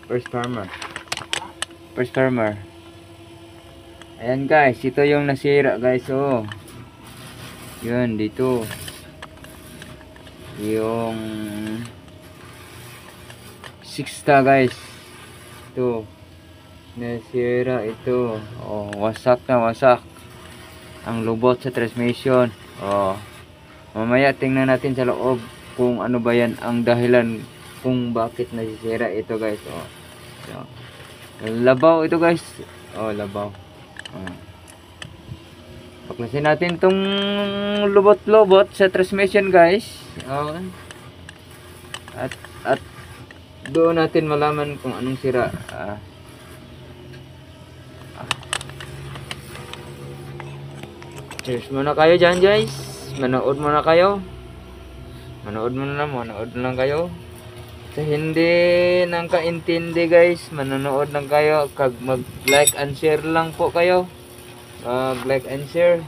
First farmer. First farmer. Ayan guys, ito yung nasira guys. Oh. Yun, dito. Yung sixta guys. Ito. Nasira ito. Oh, wasak na wasak. Ang lubot sa transmission. Oh. Mamaya tingnan natin sa loob kung ano ba yan ang dahilan kung bakit nasisira ito guys. Oh. So, labaw ito guys. Oh, labaw. Oh. Paklasin natin tong lubot-lubot sa transmission guys. Oh. At doon natin malaman kung anong sira. Cheers muna kayo dyan guys. Manood muna kayo. Manood lang kayo. Sa hindi nang kaintindi guys, manonood lang kayo. Kag mag-like and share lang po kayo. Mag-like and share.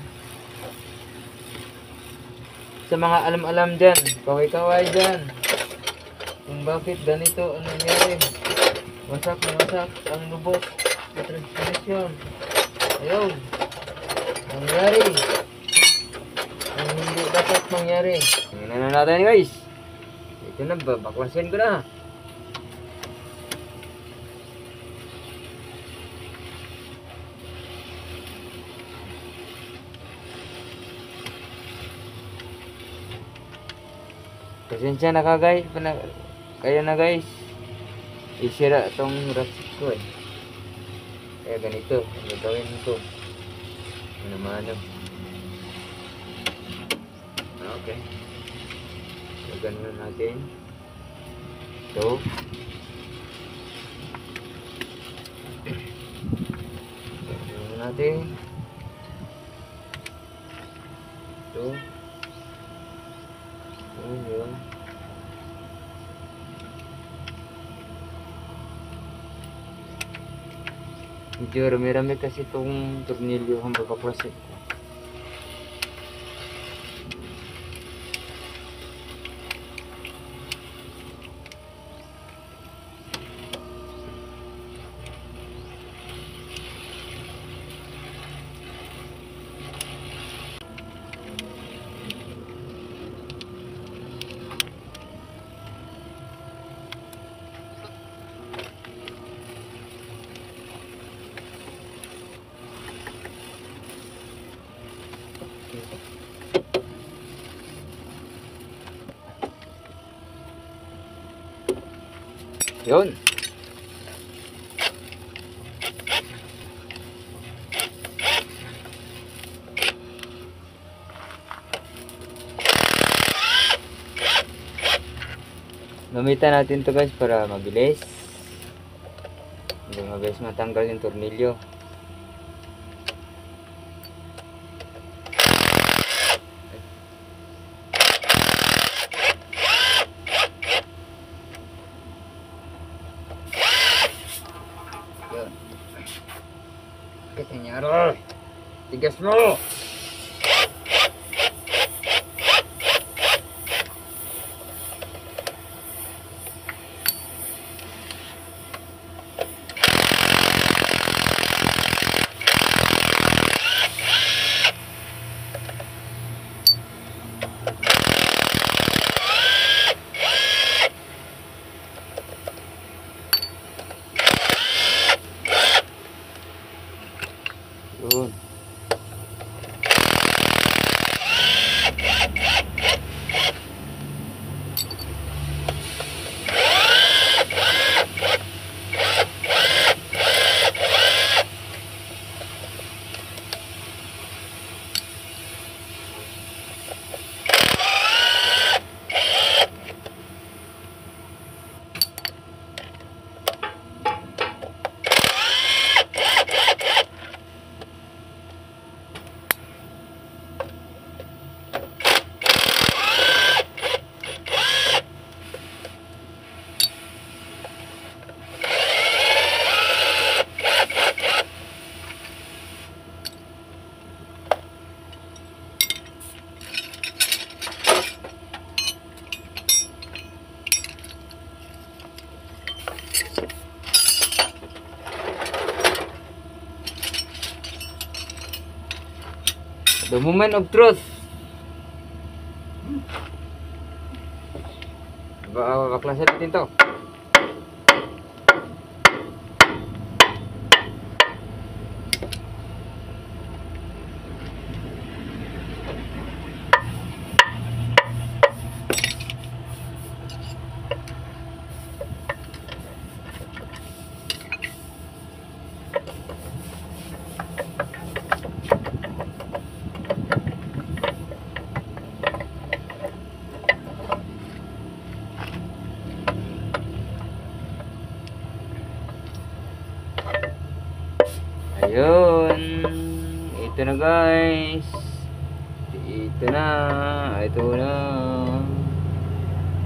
Sa mga alam-alam dyan, kaway-kaway dyan. Kung bakit ganito, ano nangyari. Wasak na wasak ang lubot sa transmission. Ayun. Nangyari. Ang hindi dapat mangyari. Tingnan na natin guys. Ito na, baklasin ko na. Pasensya na ka guys. Kaya na guys. Isira itong ratchet ko eh. Kaya ganito. Gagawin ko. Ano. Okay. So, ganun natin. So, ganun natin. Ito. Yun. Medyo rami-rami kasi itong tornilyo ang babaklasin ko. Yun. Gamitan natin to guys para mabilis. Hindi mabilis matanggal yung tornilyo. Yun. Bakit nangyari? Tigas mo! Yun. The moment of truth. Baklasan natin to. Ayun, ito na guys, ito na,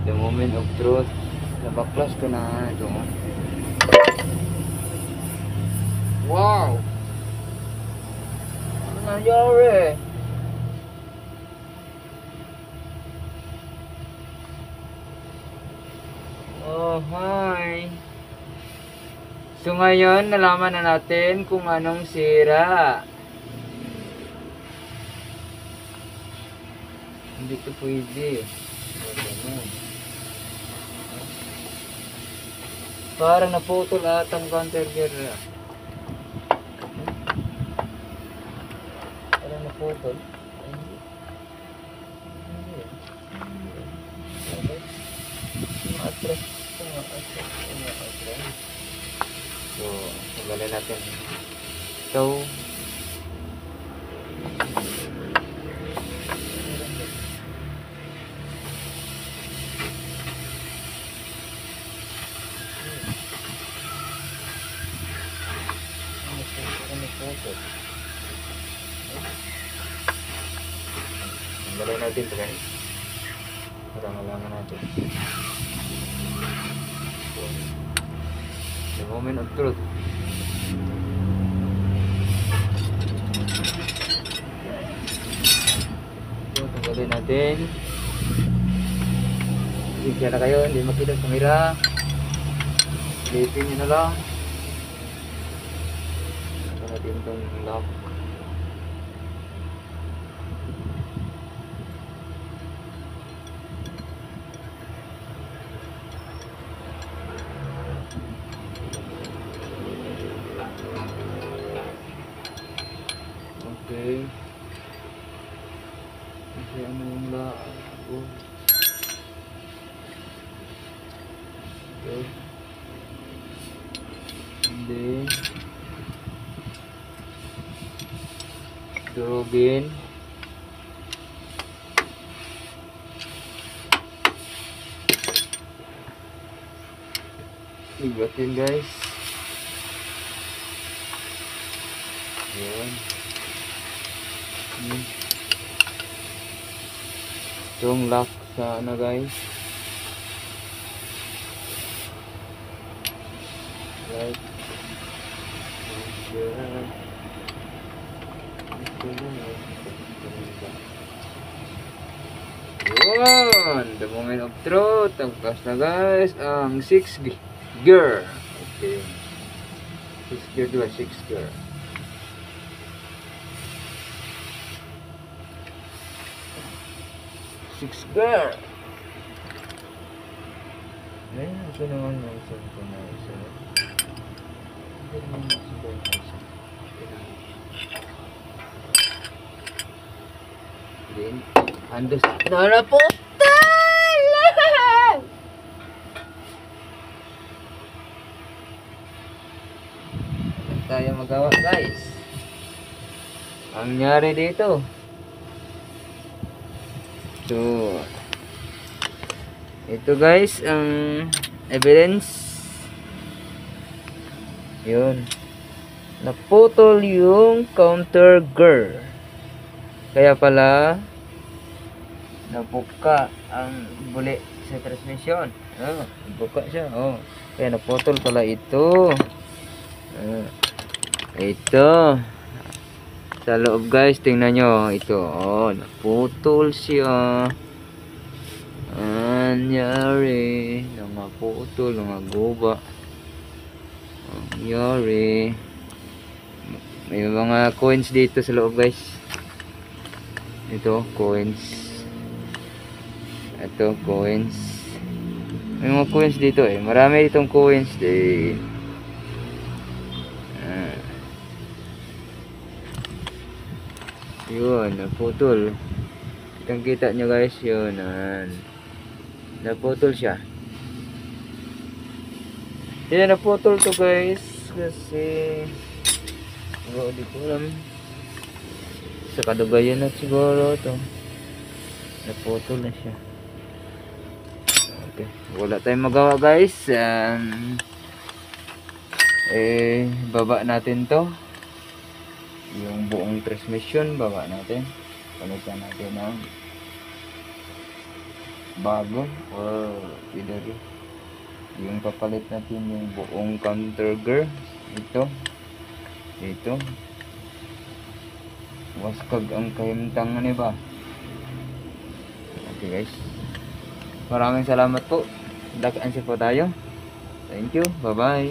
the moment of truth. Nabaklas ko na ito. Wow, ano nangyari? Oh hi. So ngayon, nalaman na natin kung anong sira. Hindi ito pwede. Parang naputol atang counter gear. Parang naputol. Atras. So, tanggalin natin. So, tanggalin natin ito guys. Para malaman natin. The moment of truth. So, tanggalin natin. Sige na kayo, hindi makita sa kamera. Silipin nyo na lang. Ito natin itong lock. Okay. Kasi ano yung lago. Okay. And then durugin. Igatin guys. Ayan. Itong lock sa ano guys, right yun, the moment of truth. Tapos na guys ang 6 gear. Okay, 6 gear, 6 gear. Six gear. Ayun, ito naman yung isa ko na isa. Ito naman yung isa ko na isa. Then, andos na po. Tayo magawa guys. Ang nangyari dito. So, ito guys ang evidence. Yun, naputol yung counter gear. Kaya pala nabuka ang buli sa transmission. Nabuka siya. Kaya naputol pala ito. Ito sa loob guys, tingnan nyo ito. Naputol siya. Anyari, naputol, guba. Anyari. May mga coins dito sa loob guys. Ito, coins. Ito, coins. May mga coins dito eh. Marami itong coins eh. Yun, naputol. Kitang kita nyo guys, yun. Naputol siya. Yan, naputol to guys. Kasi di ko alam. Sa kadugayan na siguro to. Naputol na siya. Okay, wala tayong magawa guys. Baba natin to. Yung buong transmission, baba natin. Palitan natin ng bago or either yung papalit natin yung buong counter gear. Ito waskag ang kahimtang ni ba. Okay guys, maraming salamat po. Dakaan siya po tayo. Thank you, bye bye.